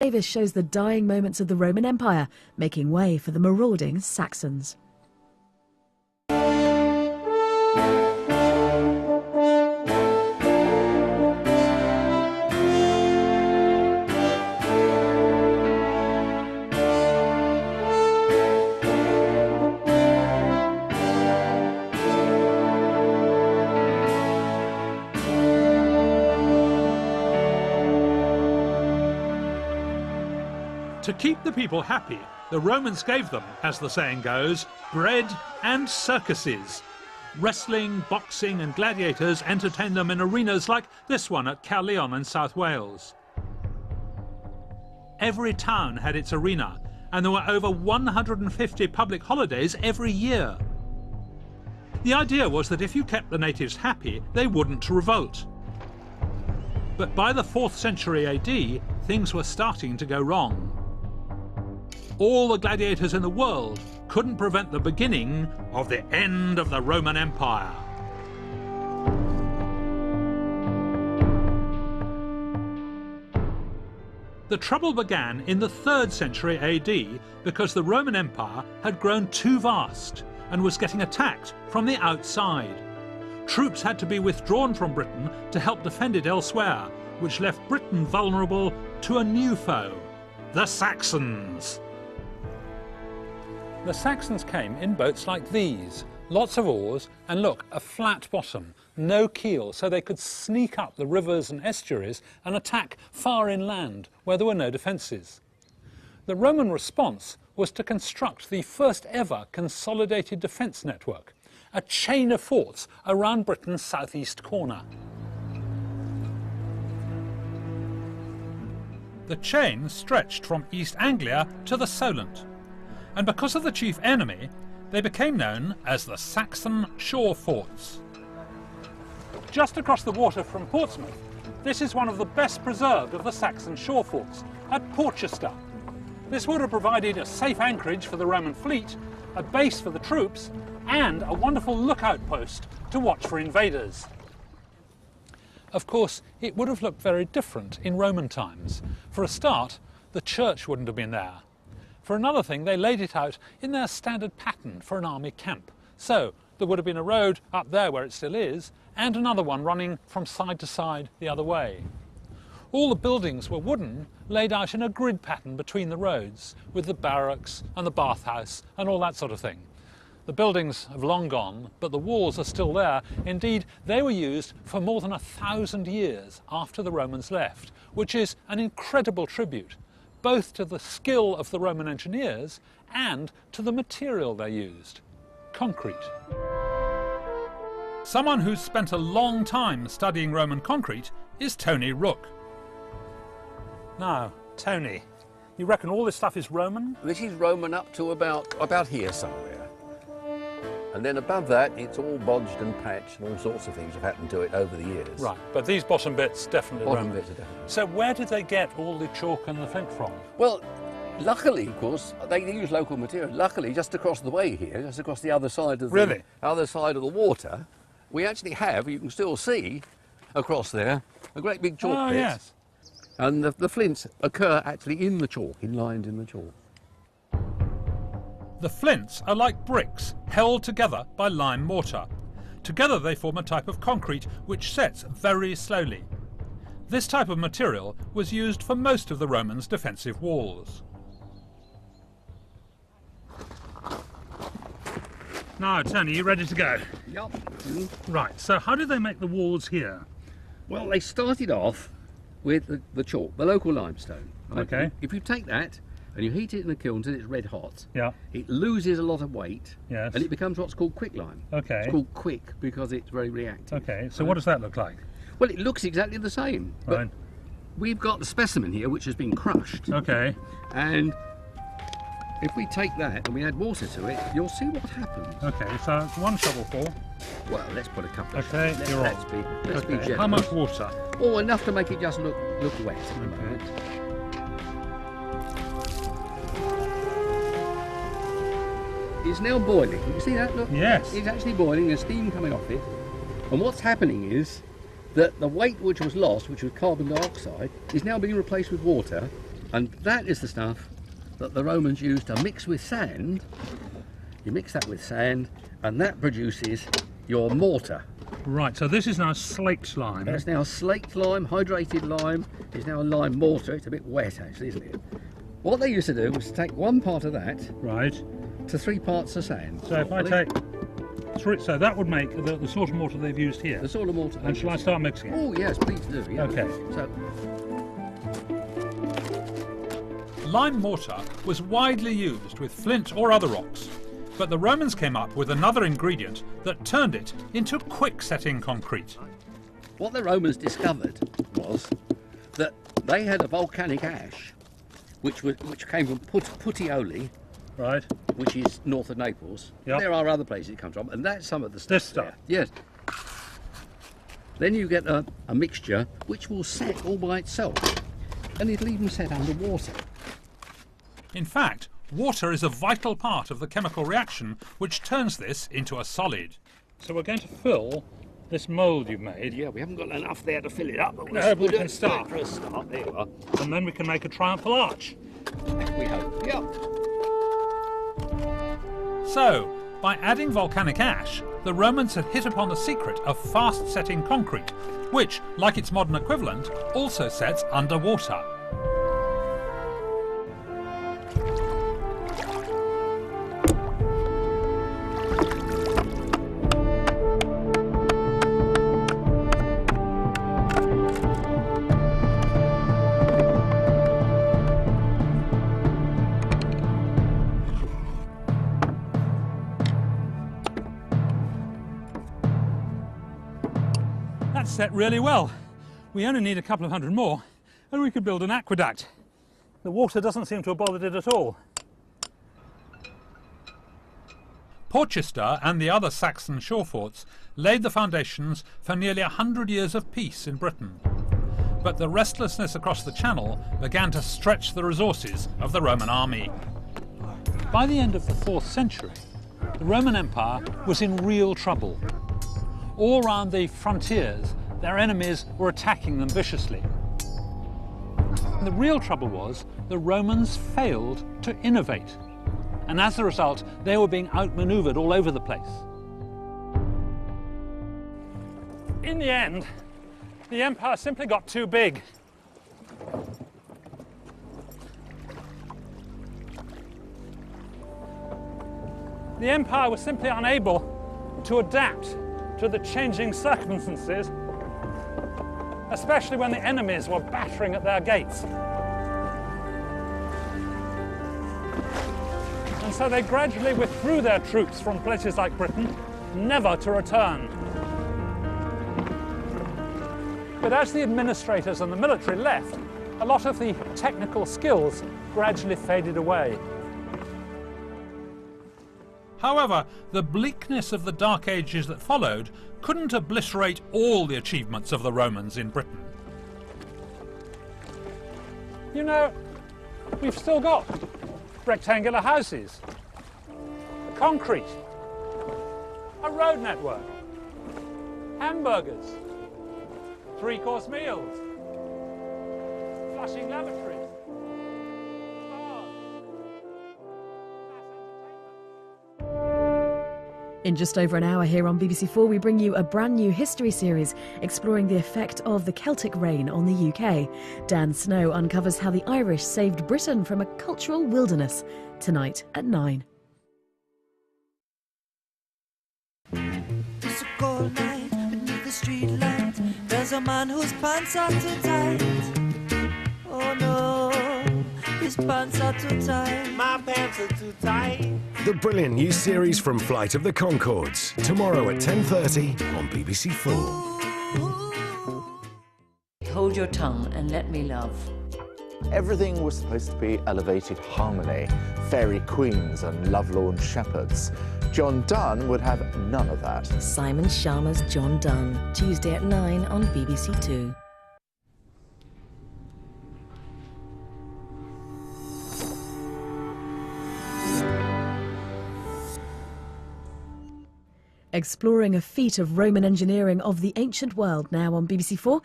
Davis shows the dying moments of the Roman Empire, making way for the marauding Saxons. To keep the people happy, the Romans gave them, as the saying goes, bread and circuses. Wrestling, boxing and gladiators entertained them in arenas like this one at Caerleon in South Wales. Every town had its arena, and there were over 150 public holidays every year. The idea was that if you kept the natives happy, they wouldn't revolt. But by the 4th century AD, things were starting to go wrong. All the gladiators in the world couldn't prevent the beginning of the end of the Roman Empire. The trouble began in the 3rd century AD because the Roman Empire had grown too vast and was getting attacked from the outside. Troops had to be withdrawn from Britain to help defend it elsewhere, which left Britain vulnerable to a new foe, the Saxons. The Saxons came in boats like these, lots of oars, and look, a flat bottom, no keel, so they could sneak up the rivers and estuaries and attack far inland where there were no defences. The Roman response was to construct the first ever consolidated defence network, a chain of forts around Britain's southeast corner. The chain stretched from East Anglia to the Solent, and because of the chief enemy, they became known as the Saxon shore forts. Just across the water from Portsmouth, this is one of the best preserved of the Saxon shore forts, at Porchester. This would have provided a safe anchorage for the Roman fleet, a base for the troops, and a wonderful lookout post to watch for invaders. Of course, it would have looked very different in Roman times. For a start, the church wouldn't have been there. For another thing, they laid it out in their standard pattern for an army camp. So there would have been a road up there where it still is, and another one running from side to side the other way. All the buildings were wooden, laid out in a grid pattern between the roads, with the barracks and the bathhouse and all that sort of thing. The buildings have long gone, but the walls are still there. Indeed, they were used for more than 1,000 years after the Romans left, which is an incredible tribute, both to the skill of the Roman engineers and to the material they used, concrete. Someone who's spent a long time studying Roman concrete is Tony Rook. Now, Tony, you reckon all this stuff is Roman? This is Roman up to about here somewhere. And then above that, it's all bodged and patched and all sorts of things have happened to it over the years. Right, but these bottom bits definitely Bottom Roman. bits are definitely. So where did they get all the chalk and the flint from? Well, luckily, of course, they use local material. Luckily, just across the way here, just across the other side of the other side of the water, we actually have, you can still see across there, a great big chalk pit. Yes. And the flints occur actually in the chalk, inlined in the chalk. The flints are like bricks held together by lime mortar. Together they form a type of concrete which sets very slowly. This type of material was used for most of the Romans' defensive walls. Now, Tony, you ready to go? Yep. Right, so how did they make the walls here? Well, they started off with the chalk, the local limestone. Right? Okay. If you take that and you heat it in the kiln until it's red hot, Yeah. it loses a lot of weight, Yes. and it becomes what's called quicklime. Okay. It's called quick because it's very reactive. Okay, so what does that look like? Well, it looks exactly the same. But Right. we've got the specimen here which has been crushed. Okay. And if we take that and we add water to it, you'll see what happens. Okay, so it's one shovelful. Well, let's put a couple of Okay, shovels. you're Let's on. be Okay, generous. how much water? Oh, enough to make it just look wet at the Okay. moment. It's now boiling. You see that? Look. Yes. It's actually boiling. There's steam coming off it. And what's happening is that the weight which was lost, which was carbon dioxide, is now being replaced with water, And that is the stuff that the Romans used to mix with sand. You mix that with sand, and that produces your mortar. Right, so this is now slaked lime. That's now slaked lime, hydrated lime. It's now a lime mortar. It's a bit wet, actually, isn't it? What they used to do was to take 1 part of that Right. to 3 parts of sand. So if I take 3, so that would make the sort of mortar they've used here. The sort of mortar. And shall I start mixing it? Oh yes, please do. Yeah. Okay. So Lime mortar was widely used with flint or other rocks, but the Romans came up with another ingredient that turned it into quick-setting concrete. what the Romans discovered was that they had a volcanic ash, which came from Puteoli, Right. which is north of Naples. Yep. There are other places it comes from, and that's some of the stuff. This stuff? there. Yes. Then you get a mixture which will set all by itself, and it'll even set underwater. In fact, water is a vital part of the chemical reaction which turns this into a solid. So we're going to fill this mould you've made. Yeah, we haven't got enough there to fill it up, but No, but we do can it start. for a start. There you are. And then we can make a triumphal arch. We hope. Yeah. So, by adding volcanic ash, the Romans had hit upon the secret of fast-setting concrete, which, like its modern equivalent, also sets underwater. That's set really well. We only need a couple of hundred more, and we could build an aqueduct. The water doesn't seem to have bothered it at all. Porchester and the other Saxon shore forts laid the foundations for nearly 100 years of peace in Britain. But the restlessness across the Channel began to stretch the resources of the Roman army. By the end of the 4th century, the Roman Empire was in real trouble. All around the frontiers, their enemies were attacking them viciously. And the real trouble was the Romans failed to innovate. And as a result, they were being outmaneuvered all over the place. In the end, the empire simply got too big. The empire was simply unable to adapt to the changing circumstances, especially when the enemies were battering at their gates. And so they gradually withdrew their troops from places like Britain, never to return. But as the administrators and the military left, a lot of the technical skills gradually faded away. However, the bleakness of the Dark Ages that followed couldn't obliterate all the achievements of the Romans in Britain. You know, we've still got rectangular houses, concrete, a road network, hamburgers, 3-course meals, flushing lavatories. In just over an hour here on BBC4, we bring you a brand new history series exploring the effect of the Celtic rain on the UK. Dan Snow uncovers how the Irish saved Britain from a cultural wilderness. Tonight at 9. It's a cold night beneath the street light. There's a man whose pants are too tight. Oh no, his pants are too tight. My pants are too tight. The brilliant new series from Flight of the Conchords, tomorrow at 10:30 on BBC4. Hold your tongue and let me love. Everything was supposed to be elevated harmony, fairy queens and lovelorn shepherds. John Donne would have none of that. Simon Sharma's John Donne, Tuesday at 9 on BBC Two. Exploring a feat of Roman engineering of the ancient world now on BBC4.